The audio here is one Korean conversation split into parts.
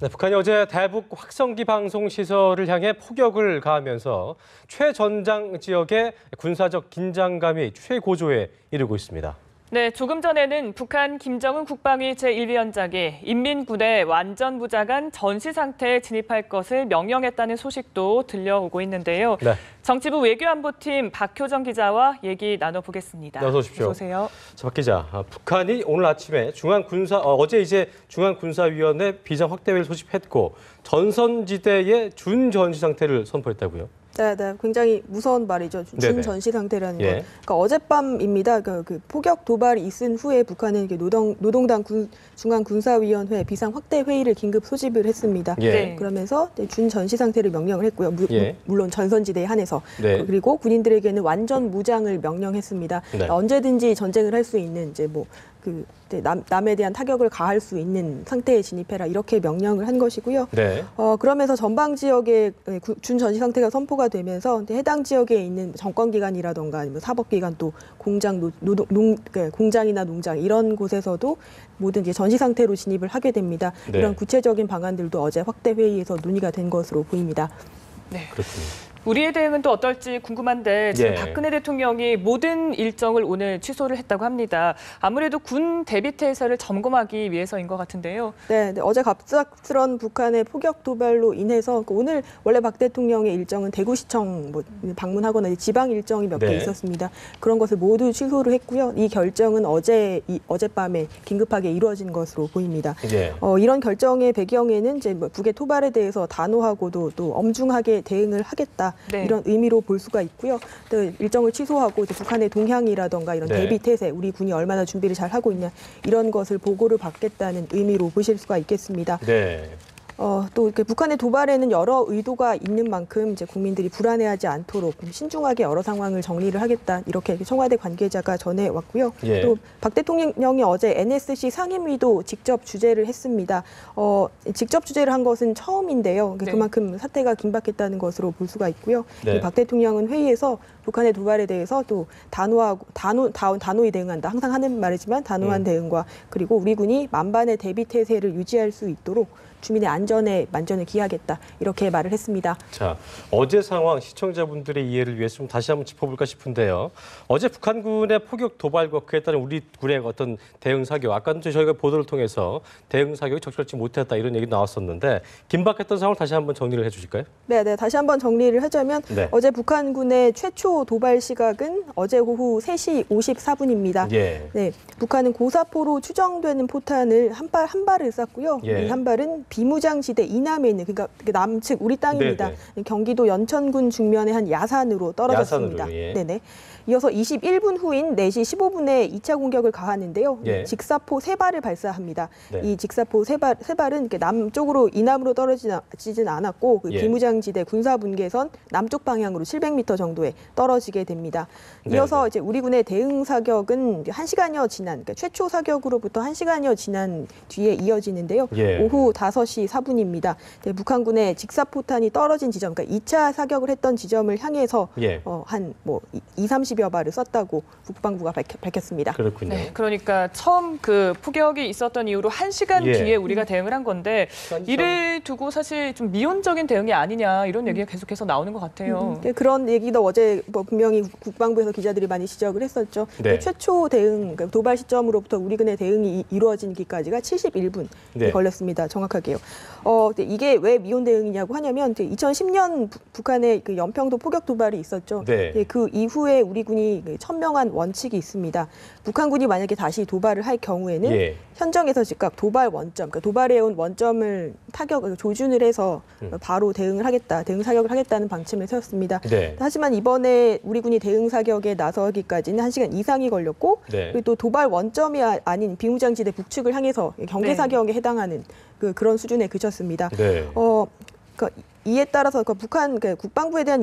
네, 북한이 어제 대북 확성기 방송 시설을 향해 폭격을 가하면서 최전장 지역의 군사적 긴장감이 최고조에 이르고 있습니다. 네, 조금 전에는 북한 김정은 국방위 제1위원장이 인민군의 완전 무장한 전시 상태에 진입할 것을 명령했다는 소식도 들려오고 있는데요. 네. 정치부 외교안보팀 박효정 기자와 얘기 나눠보겠습니다. 네, 어서 오십시오. 어서 오세요. 박 기자, 북한이 오늘 아침에 어제 중앙군사위원회 비상 확대회를 소집했고 전선지대의 준전시 상태를 선포했다고요? 네, 굉장히 무서운 말이죠. 준전시 상태라는 건. 예. 그러니까 어젯밤입니다. 그 폭격 도발이 있은 후에 북한은 노동당 중앙군사위원회 비상 확대 회의를 긴급 소집을 했습니다. 예. 그러면서 준전시 상태를 명령을 했고요. 물론 전선지대에 한해서. 네. 그리고 군인들에게는 완전 무장을 명령했습니다. 네. 언제든지 전쟁을 할 수 있는 남에 대한 타격을 가할 수 있는 상태에 진입해라 이렇게 명령을 한 것이고요. 네. 그러면서 전방 지역에 준전시 상태가 선포가 되면서 해당 지역에 있는 정권기관이라던가 아니면 사법기관 또 공장, 공장이나 농장 이런 곳에서도 모든 이제 전시 상태로 진입을 하게 됩니다. 네. 이런 구체적인 방안들도 어제 확대 회의에서 논의가 된 것으로 보입니다. 네. 그렇군요. 우리의 대응은 또 어떨지 궁금한데 지금 예. 박근혜 대통령이 모든 일정을 오늘 취소를 했다고 합니다. 아무래도 군 대비태세를 점검하기 위해서인 것 같은데요. 네, 어제 갑작스런 북한의 폭격 도발로 인해서 오늘 원래 박 대통령의 일정은 대구시청 방문하거나 지방 일정이 몇 개 네. 있었습니다. 그런 것을 모두 취소를 했고요. 이 결정은 어젯밤에 긴급하게 이루어진 것으로 보입니다. 예. 이런 결정의 배경에는 이제 북의 토발에 대해서 단호하고도 또 엄중하게 대응을 하겠다. 네. 이런 의미로 볼 수가 있고요. 또 일정을 취소하고 이제 북한의 동향이라던가 이런 네. 대비 태세, 우리 군이 얼마나 준비를 잘 하고 있냐 이런 것을 보고를 받겠다는 의미로 보실 수가 있겠습니다. 네. 또 이렇게 북한의 도발에는 여러 의도가 있는 만큼 이제 국민들이 불안해하지 않도록 신중하게 여러 상황을 정리를 하겠다 이렇게 청와대 관계자가 전해왔고요. 예. 또 박 대통령이 어제 NSC 상임위도 직접 주재를 했습니다. 직접 주재를 한 것은 처음인데요. 네. 그만큼 사태가 긴박했다는 것으로 볼 수가 있고요. 네. 박 대통령은 회의에서 북한의 도발에 대해서 또 단호히 대응한다. 항상 하는 말이지만 단호한 대응과 그리고 우리 군이 만반의 대비 태세를 유지할 수 있도록 주민의 안전에 만전을 기하겠다 이렇게 말을 했습니다. 자, 어제 상황 시청자분들의 이해를 위해서 좀 다시 한번 짚어볼까 싶은데요. 어제 북한군의 폭격 도발과 그에 따른 우리 군의 어떤 대응 사격, 아까도 저희가 보도를 통해서 대응 사격이 적절치 못했다 이런 얘기 나왔었는데 긴박했던 상황을 다시 한번 정리를 해주실까요? 네, 다시 한번 정리를 하자면 네. 어제 북한군의 최초 도발 시각은 어제 오후 3시 54분입니다. 예. 네, 북한은 고사포로 추정되는 포탄을 한 발을 쐈고요. 예. 이 한 발은 비무장지대 이남에 있는 그러니까 남측 우리 땅입니다. 네네. 경기도 연천군 중면의 한 야산으로 떨어졌습니다. 야산으로, 예. 네네. 이어서 21분 후인 4시 15분에 2차 공격을 가하는데요. 예. 직사포 3발을 발사합니다. 네. 이 직사포 세 발은 이렇게 남쪽으로 이남으로 떨어지진 않았고 그 예. 비무장지대 군사분계선 남쪽 방향으로 700m 정도에 떨어지게 됩니다. 이어서 네네. 이제 우리 군의 대응 사격은 1시간여 지난 그러니까 최초 사격으로부터 1시간여 지난 뒤에 이어지는데요. 예. 오후 5시 4분입니다. 북한군의 직사포탄이 떨어진 지점, 그러니까 2차 사격을 했던 지점을 향해서 예. 한 30여 발을 쐈다고 국방부가 밝혔습니다. 그렇군요. 네, 그러니까 처음 그 폭격이 있었던 이후로 1시간 예. 뒤에 우리가 대응을 한 건데 시간이 이를 두고 사실 좀 미온적인 대응이 아니냐 이런 얘기가 계속해서 나오는 것 같아요. 그런 얘기도 어제 분명히 국방부에서 기자들이 많이 지적을 했었죠. 네. 최초 대응, 그러니까 도발 시점으로부터 우리 군의 대응이 이루어지기까지가 71분 네. 걸렸습니다. 정확하게요. 이게 왜 미온 대응이냐고 하냐면 2010년 북한의 그 연평도 폭격 도발이 있었죠. 네. 그 이후에 우리 군이 천명한 원칙이 있습니다. 북한군이 만약에 다시 도발을 할 경우에는 예. 현정에서 즉각 도발 원점, 그러니까 도발해온 원점을 조준을 해서 바로 대응 사격을 하겠다는 방침을 세웠습니다. 네. 하지만 이번에 우리 군이 대응 사격에 나서기까지는 1시간 이상이 걸렸고 네. 그리고 또 도발 원점이 아닌 비무장지대 북측을 향해서 경계 사격에 해당하는 그런 수준에 그쳤습니다. 네. 그러니까 이에 따라서 북한 국방부에 대한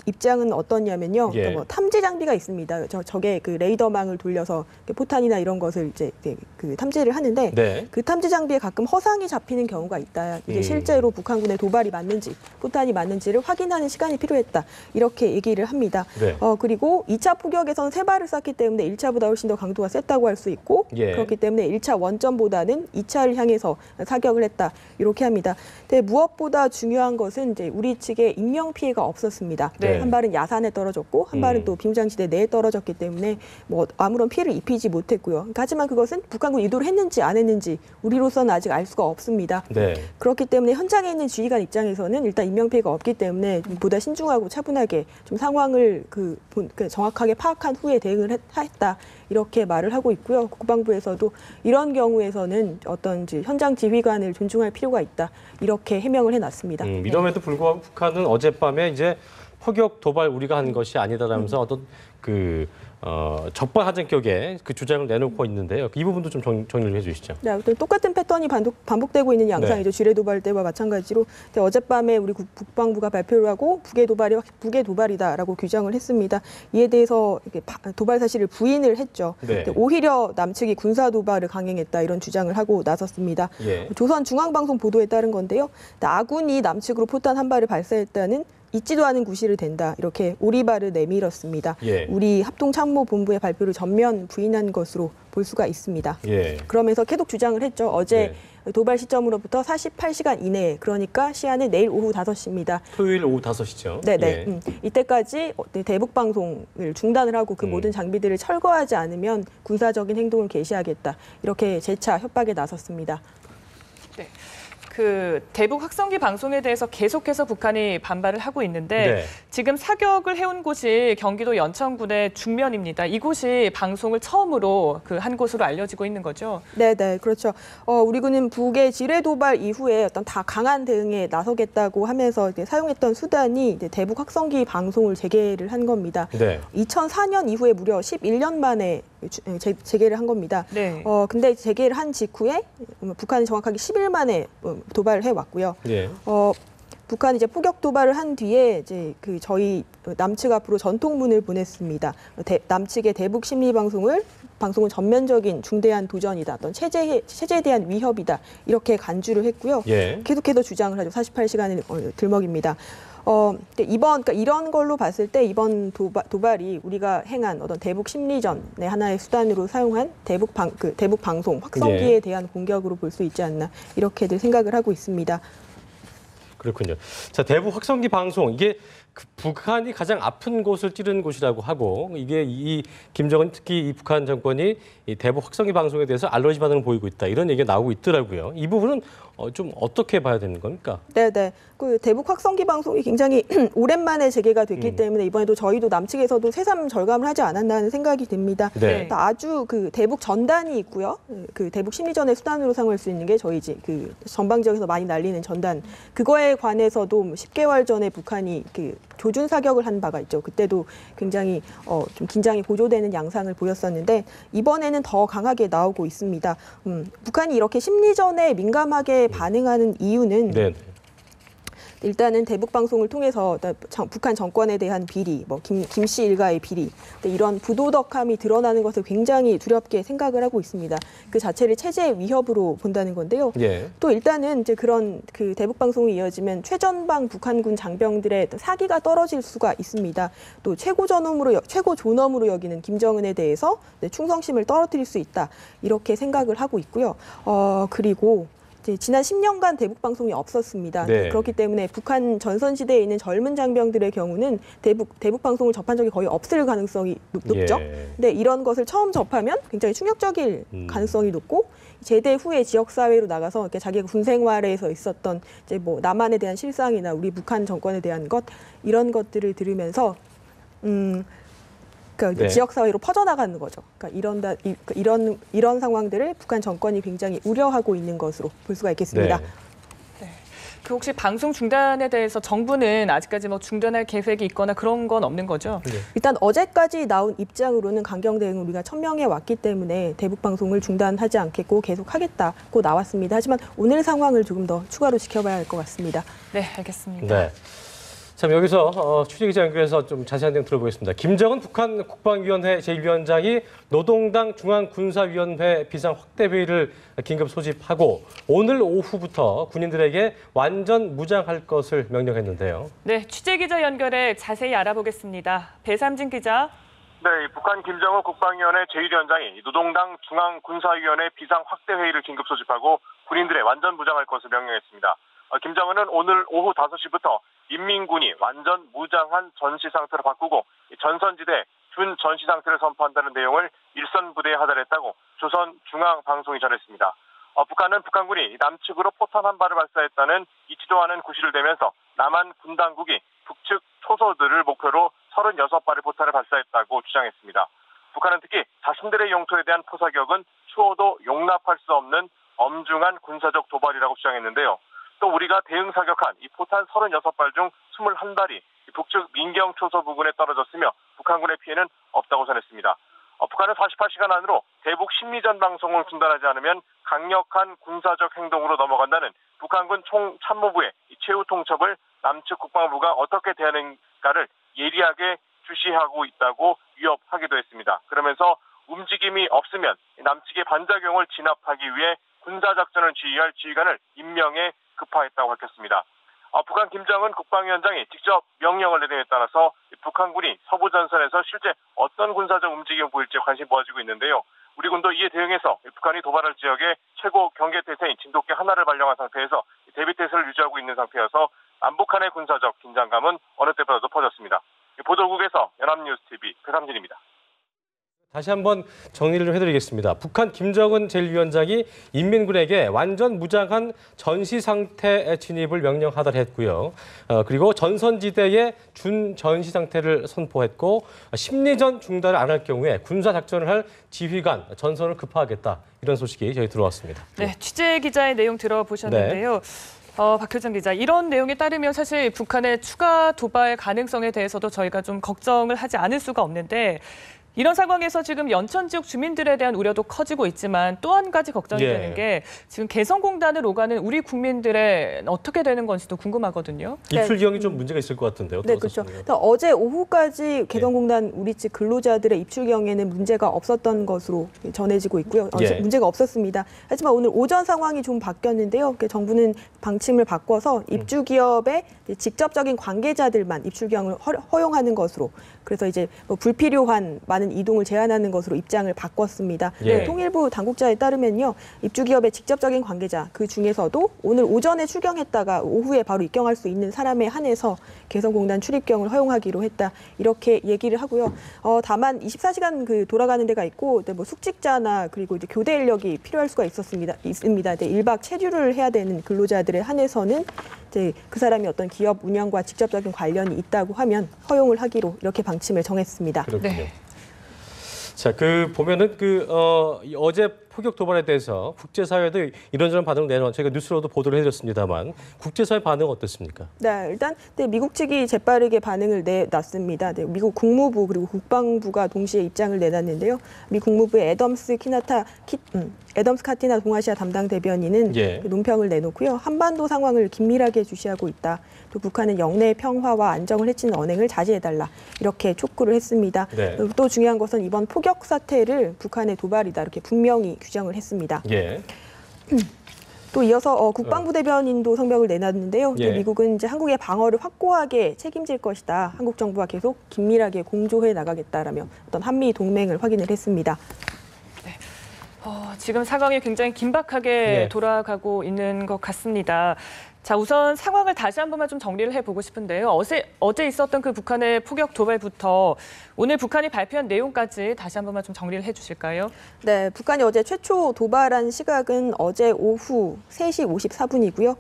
입장은 어떠냐면요. 예. 뭐 탐지 장비가 있습니다. 저게 그 레이더망을 돌려서 포탄이나 이런 것을 이제 그 탐지를 하는데 네. 그 탐지 장비에 가끔 허상이 잡히는 경우가 있다. 이게 실제로 북한군의 도발이 맞는지, 포탄이 맞는지를 확인하는 시간이 필요했다. 이렇게 얘기를 합니다. 네. 그리고 2차 포격에서는 3발을 쐈기 때문에 1차보다 훨씬 더 강도가 셌다고 할 수 있고 예. 그렇기 때문에 1차 원점보다는 2차를 향해서 사격을 했다. 이렇게 합니다. 근데 무엇보다 중요한 것은 이제 우리 측에 인명 피해가 없었습니다. 네. 한 발은 야산에 떨어졌고 한 발은 또 비무장지대 내에 떨어졌기 때문에 뭐 아무런 피해를 입히지 못했고요. 하지만 그것은 북한군이 의도를 했는지 안 했는지 우리로서는 아직 알 수가 없습니다. 네. 그렇기 때문에 현장에 있는 지휘관 입장에서는 일단 인명 피해가 없기 때문에 보다 신중하고 차분하게 좀 상황을 정확하게 파악한 후에 대응을 했다. 이렇게 말을 하고 있고요. 국방부에서도 이런 경우에서는 어떤 현장 지휘관을 존중할 필요가 있다. 이렇게 해명을 해놨습니다. 이럼에도 불구하고 북한은 어젯밤에 이제 포격 도발 우리가 한 것이 아니다라면서 어떤 적반하장격의 그 주장을 내놓고 있는데요. 이 부분도 좀 정리를 해주시죠. 네, 똑같은 패턴이 반복되고 있는 양상이죠. 네. 지뢰 도발 때와 마찬가지로. 어젯밤에 우리 국방부가 발표를 하고 북의 도발이다라고 규정을 했습니다. 이에 대해서 도발 사실을 부인을 했죠. 네. 오히려 남측이 군사 도발을 강행했다 이런 주장을 하고 나섰습니다. 예. 조선중앙방송 보도에 따른 건데요. 아군이 남측으로 포탄 한 발을 발사했다는 있지도 않은 구실을 댄다. 이렇게 오리발을 내밀었습니다. 예. 우리 합동참모본부의 발표를 전면 부인한 것으로 볼 수가 있습니다. 예. 그러면서 계속 주장을 했죠. 어제 도발 시점으로부터 48시간 이내에, 그러니까 시한은 내일 오후 5시입니다. 토요일 오후 5시죠. 네네. 예. 이때까지 대북 방송을 중단을 하고 그 모든 장비들을 철거하지 않으면 군사적인 행동을 개시하겠다. 이렇게 재차 협박에 나섰습니다. 네. 그 대북 확성기 방송에 대해서 계속해서 북한이 반발을 하고 있는데 네. 지금 사격을 해온 곳이 경기도 연천군의 중면입니다. 이곳이 방송을 처음으로 한 곳으로 알려지고 있는 거죠. 네네, 그렇죠. 우리 군은 북의 지뢰 도발 이후에 어떤 다 강한 대응에 나서겠다고 하면서 사용했던 수단이 대북 확성기 방송을 재개를 한 겁니다. 네. 2004년 이후에 무려 11년 만에 재개를 한 겁니다. 네. 근데 재개를 한 직후에 북한이 정확하게 10일 만에 도발을 해왔고요. 예. 북한이 이제 포격 도발을 한 뒤에 이제 저희 남측 앞으로 전통문을 보냈습니다. 남측의 대북 심리 방송은 전면적인 중대한 도전이다. 어떤 체제에 대한 위협이다. 이렇게 간주를 했고요. 예. 계속해서 주장을 하죠. 48시간을 들먹입니다. 그러니까 이런 걸로 봤을 때 이번 도발이 우리가 행한 어떤 대북 심리전의 하나의 수단으로 사용한 대북 방송 확성기에 대한 공격으로 볼 수 있지 않나 이렇게들 생각을 하고 있습니다. 그렇군요. 자, 대북 확성기 방송 이게 북한이 가장 아픈 곳을 찌른 곳이라고 하고 이게 이 김정은 특히 이 북한 정권이 이 대북 확성기 방송에 대해서 알러지 반응을 보이고 있다 이런 얘기가 나오고 있더라고요. 이 부분은 좀 어떻게 봐야 되는 겁니까? 네네. 그 대북 확성기 방송이 굉장히 오랜만에 재개가 됐기 때문에 이번에도 저희도 남측에서도 새삼 절감을 하지 않았나는 생각이 듭니다. 네. 아주 대북 전단이 있고요. 그 대북 심리전의 수단으로 사용할 수 있는 게 저희 전방 지역에서 많이 날리는 전단. 그거에 관해서도 10개월 전에 북한이 조준 사격을 한 바가 있죠. 그때도 굉장히 좀 긴장이 고조되는 양상을 보였었는데 이번에는 더 강하게 나오고 있습니다. 북한이 이렇게 심리전에 민감하게 반응하는 이유는 네. 일단은 대북 방송을 통해서 북한 정권에 대한 비리, 김씨 일가의 비리, 이런 부도덕함이 드러나는 것을 굉장히 두렵게 생각을 하고 있습니다. 그 자체를 체제의 위협으로 본다는 건데요. 예. 또 일단은 이제 그런 대북 방송이 이어지면 최전방 북한군 장병들의 사기가 떨어질 수가 있습니다. 또 최고 존엄으로 여기는 김정은에 대해서 충성심을 떨어뜨릴 수 있다 이렇게 생각을 하고 있고요. 그리고 지난 10년간 대북 방송이 없었습니다. 네. 그렇기 때문에 북한 전선시대에 있는 젊은 장병들의 경우는 대북 방송을 접한 적이 거의 없을 가능성이 높죠. 예. 근데 이런 것을 처음 접하면 굉장히 충격적일 가능성이 높고 제대 후에 지역 사회로 나가서 이렇게 자기가 군 생활에서 있었던 남한에 대한 실상이나 우리 북한 정권에 대한 것 이런 것들을 들으면서 네. 지역 사회로 퍼져나가는 거죠. 그러니까 이런 상황들을 북한 정권이 굉장히 우려하고 있는 것으로 볼 수가 있겠습니다. 네. 그 혹시 방송 중단에 대해서 정부는 아직까지 뭐 중단할 계획이 있거나 그런 건 없는 거죠? 일단 어제까지 나온 입장으로는 강경 대응 우리가 천명해 왔기 때문에 대북 방송을 중단하지 않겠고 계속하겠다고 나왔습니다. 하지만 오늘 상황을 조금 더 추가로 지켜봐야 할 것 같습니다. 네, 알겠습니다. 네. 참 여기서 취재기자 연결해서 좀 자세한 내용 들어보겠습니다. 김정은 북한 국방위원회 제1위원장이 노동당 중앙군사위원회 비상 확대회의를 긴급 소집하고 오늘 오후부터 군인들에게 완전 무장할 것을 명령했는데요. 네, 취재기자 연결해 자세히 알아보겠습니다. 배삼진 기자. 네, 북한 김정은 국방위원회 제1위원장이 노동당 중앙군사위원회 비상 확대회의를 긴급 소집하고 군인들의 완전 무장할 것을 명령했습니다. 김정은은 오늘 오후 5시부터 인민군이 완전 무장한 전시 상태로 바꾸고 전선지대 준 전시 상태를 선포한다는 내용을 일선 부대에 하달했다고 조선중앙방송이 전했습니다. 북한은 북한군이 남측으로 포탄 한 발을 발사했다는 있지도 않은 구실을 대면서 남한 군 당국이 북측 초소들을 목표로 36발의 포탄을 발사했다고 주장했습니다. 북한은 특히 자신들의 영토에 대한 포사격은 추호도 용납할 수 없는 엄중한 군사적 도발이라고 주장했는데요. 또 우리가 대응 사격한 이 포탄 36발 중 21발이 북측 민경 초소 부근에 떨어졌으며 북한군의 피해는 없다고 전했습니다. 북한은 48시간 안으로 대북 심리전 방송을 중단하지 않으면 강력한 군사적 행동으로 넘어간다는 북한군 총참모부의 최후 통첩을 남측 국방부가 어떻게 대하는가를 예리하게 주시하고 있다고 위협하기도 했습니다. 그러면서 움직임이 없으면 남측의 반작용을 진압하기 위해 군사작전을 지휘할 지휘관을 임명해 급파했다고 밝혔습니다. 북한 김정은 국방위원장이 직접 명령을 내림에 따라서 북한군이 서부 전선에서 실제 어떤 군사적 움직임을 보일지 관심이 모아지고 있는데요. 우리 군도 이에 대응해서 북한이 도발할 지역에 최고 경계 태세인 진돗개 하나를 발령한 상태에서 대비 태세를 유지하고 있는 상태여서 남북한의 군사적 긴장감은 어느 때보다 높아졌습니다. 보도국에서 연합뉴스TV 배삼진입니다. 다시 한번 정리를 좀 해드리겠습니다. 북한 김정은 제1위원장이 인민군에게 완전 무장한 전시 상태 진입을 명령하달했고요. 그리고 전선지대에 준 전시 상태를 선포했고 심리전 중단을 안 할 경우에 군사 작전을 할 지휘관 전선을 급파하겠다. 이런 소식이 저희 들어왔습니다. 네, 취재 기자의 내용 들어보셨는데요. 네. 박효정 기자, 이런 내용에 따르면 사실 북한의 추가 도발 가능성에 대해서도 저희가 좀 걱정을 하지 않을 수가 없는데 이런 상황에서 지금 연천 지역 주민들에 대한 우려도 커지고 있지만 또 한 가지 걱정이 되는 게 지금 개성공단을 오가는 우리 국민들의 어떻게 되는 건지도 궁금하거든요. 입출 기형이 좀 문제가 있을 것 같은데요. 네, 그렇죠. 어제 오후까지 개성공단 우리 측 근로자들의 입출 경에는 문제가 없었던 것으로 전해지고 있고요. 문제가 없었습니다. 하지만 오늘 오전 상황이 좀 바뀌었는데요. 정부는 방침을 바꿔서 입주 기업의 직접적인 관계자들만 입출 경을 허용하는 것으로, 그래서 이제 불필요한 많은 이동을 제한하는 것으로 입장을 바꿨습니다. 통일부 당국자에 따르면요, 입주 기업의 직접적인 관계자 그 중에서도 오늘 오전에 출경했다가 오후에 바로 입경할 수 있는 사람에 한해서 개성공단 출입경을 허용하기로 했다, 이렇게 얘기를 하고요. 다만 24시간 돌아가는 데가 있고 숙직자나 그리고 이제 교대 인력이 필요할 수가 있습니다. 1박 체류를 해야 되는 근로자들에 한해서는 이제 그 사람이 어떤 기업 운영과 직접적인 관련이 있다고 하면 허용을 하기로 이렇게 방침을 정했습니다. 그렇군요. 네. 자, 보면은 어제 포격 도발에 대해서 국제사회도 이런저런 반응을 내놓은, 저희가 뉴스로도 보도를 해드렸습니다만 국제사회 반응은 어떻습니까? 네, 일단 미국 측이 재빠르게 반응을 내놨습니다. 미국 국무부 그리고 국방부가 동시에 입장을 내놨는데요. 미 국무부의 애덤스 카티나 동아시아 담당 대변인은 논평을 내놓고요. 한반도 상황을 긴밀하게 주시하고 있다. 또 북한은 영내 평화와 안정을 해치는 언행을 자제해달라, 이렇게 촉구를 했습니다. 네. 또 중요한 것은 이번 포격 사태를 북한의 도발이다, 이렇게 분명히 규정을 했습니다. 또 이어서 국방부 대변인도 성명을 내놨는데요. 미국은 이제 한국의 방어를 확고하게 책임질 것이다. 한국 정부와 계속 긴밀하게 공조해 나가겠다라며 어떤 한미 동맹을 확인을 했습니다. 네. 지금 상황이 굉장히 긴박하게 돌아가고 있는 것 같습니다. 자, 우선 상황을 다시 한 번만 좀 정리를 해보고 싶은데요. 어제 있었던 그 북한의 포격 도발부터 오늘 북한이 발표한 내용까지 다시 한 번만 좀 정리를 해주실까요? 네, 북한이 어제 최초 도발한 시각은 어제 오후 3시 54분이고요.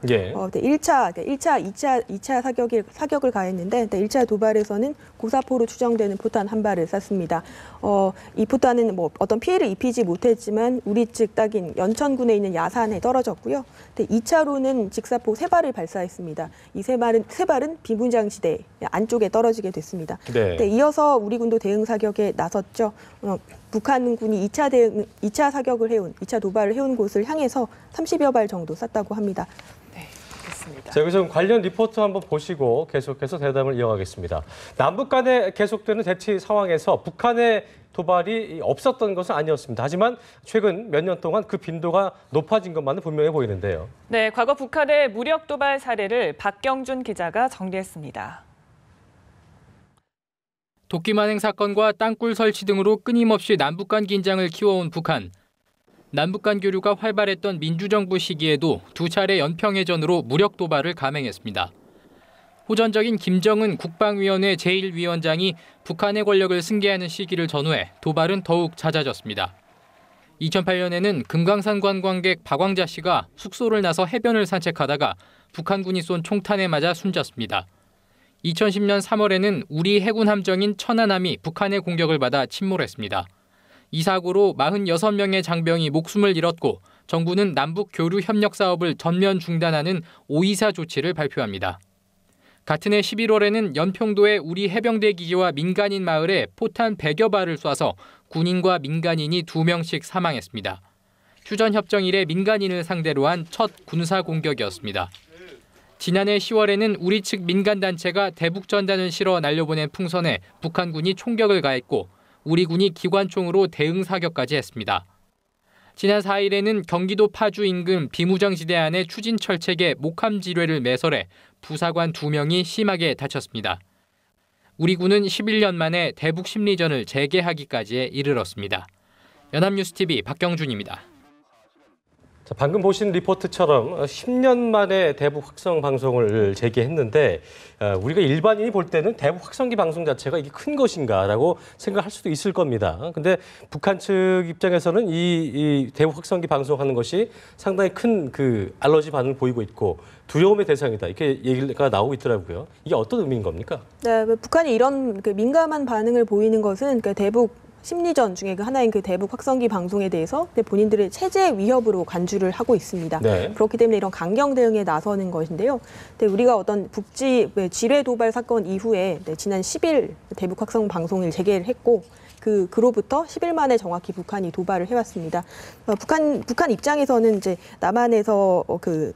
2차 사격을 가했는데 1차 도발에서는 고사포로 추정되는 포탄 한 발을 쐈습니다. 이 포탄은 어떤 피해를 입히지 못했지만 우리 측 딱인 연천군에 있는 야산에 떨어졌고요. 2차로는 직사포 3발 발을 발사했습니다. 이 세 발은 비무장지대 안쪽에 떨어지게 됐습니다. 네. 네, 이어서 우리 군도 대응 사격에 나섰죠. 북한군이 2차 사격을 해온, 2차 도발을 해온 곳을 향해서 30여 발 정도 쐈다고 합니다. 네, 알겠습니다. 자, 여기서 관련 리포트 한번 보시고 계속해서 대담을 이어가겠습니다. 남북 간에 계속되는 대치 상황에서 북한의 도발이 없었던 것은 아니었습니다. 하지만 최근 몇 년 동안 그 빈도가 높아진 것만은 분명해 보이는데요. 네, 과거 북한의 무력 도발 사례를 박경준 기자가 정리했습니다. 도끼만행 사건과 땅굴 설치 등으로 끊임없이 남북 간 긴장을 키워온 북한. 남북 간 교류가 활발했던 민주정부 시기에도 두 차례 연평해전으로 무력 도발을 감행했습니다. 호전적인 김정은 국방위원회 제1위원장이 북한의 권력을 승계하는 시기를 전후해 도발은 더욱 잦아졌습니다. 2008년에는 금강산 관광객 박광자 씨가 숙소를 나서 해변을 산책하다가 북한군이 쏜 총탄에 맞아 숨졌습니다. 2010년 3월에는 우리 해군 함정인 천안함이 북한의 공격을 받아 침몰했습니다. 이 사고로 46명의 장병이 목숨을 잃었고 정부는 남북 교류 협력 사업을 전면 중단하는 524 조치를 발표합니다. 같은 해 11월에는 연평도의 우리 해병대 기지와 민간인 마을에 포탄 100여 발을 쏴서 군인과 민간인이 2명씩 사망했습니다. 휴전협정 이래 민간인을 상대로 한 첫 군사 공격이었습니다. 지난해 10월에는 우리 측 민간단체가 대북전단을 실어 날려보낸 풍선에 북한군이 총격을 가했고 우리 군이 기관총으로 대응 사격까지 했습니다. 지난 4일에는 경기도 파주 인근 비무장지대 안의 추진철책에 목함 지뢰를 매설해 부사관 2명이 심하게 다쳤습니다. 우리 군은 11년 만에 대북 심리전을 재개하기까지에 이르렀습니다. 연합뉴스TV 박경준입니다. 자, 방금 보신 리포트처럼 10년 만에 대북 확성 방송을 재개했는데 우리가 일반인이 볼 때는 대북 확성기 방송 자체가 이게 큰 것인가라고 생각할 수도 있을 겁니다. 근데 북한 측 입장에서는 이 대북 확성기 방송하는 것이 상당히 큰 그 알러지 반응을 보이고 있고 두려움의 대상이다 이렇게 얘기가 나오고 있더라고요. 이게 어떤 의미인 겁니까? 네, 북한이 이런 민감한 반응을 보이는 것은 대북 심리전 중에 하나인 대북 확성기 방송에 대해서 본인들의 체제 위협으로 간주를 하고 있습니다. 네. 그렇기 때문에 이런 강경 대응에 나서는 것인데요. 우리가 어떤 북지 지뢰 도발 사건 이후에 지난 10일 대북 확성 방송을 재개를 했고 그로부터 10일 만에 정확히 북한이 도발을 해왔습니다. 북한 입장에서는 이제 남한에서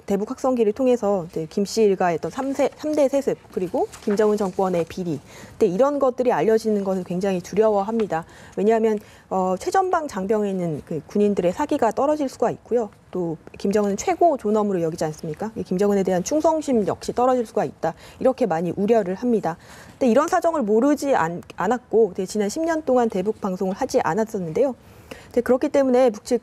대북 확성기를 통해서 김 씨가 했던 3대 세습 그리고 김정은 정권의 비리, 이런 것들이 알려지는 것을 굉장히 두려워합니다. 왜냐하면 최전방 장병에 있는 군인들의 사기가 떨어질 수가 있고요. 또 김정은은 최고 존엄으로 여기지 않습니까? 김정은에 대한 충성심 역시 떨어질 수가 있다. 이렇게 많이 우려를 합니다. 근데 이런 사정을 모르지 않았고 지난 10년 동안 대북 방송을 하지 않았었는데요. 그렇기 때문에 북측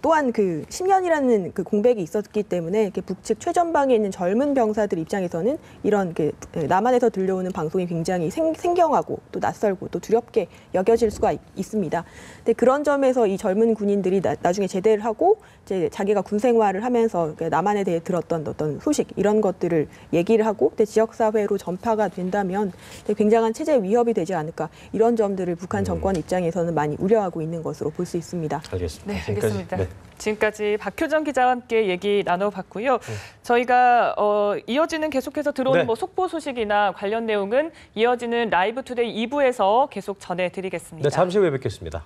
또한 10년이라는 공백이 있었기 때문에 북측 최전방에 있는 젊은 병사들 입장에서는 이런 남한에서 들려오는 방송이 굉장히 생경하고 또 낯설고 또 두렵게 여겨질 수가 있습니다. 근데 그런 점에서 이 젊은 군인들이 나중에 제대를 하고 이제 자기가 군 생활을 하면서 남한에 대해 들었던 어떤 소식 이런 것들을 얘기를 하고 지역 사회로 전파가 된다면 굉장한 체제 위협이 되지 않을까 이런 점들을 북한 정권 입장에서는 많이 우려하고 있는 것으로 볼 수 있습니다. 알겠습니다. 네, 알겠습니다. 네. 지금까지 박효정 기자와 함께 얘기 나눠봤고요. 저희가 이어지는 계속해서 들어오는 네. 속보 소식이나 관련 내용은 이어지는 라이브 투데이 2부에서 계속 전해드리겠습니다. 네, 잠시 후에 뵙겠습니다.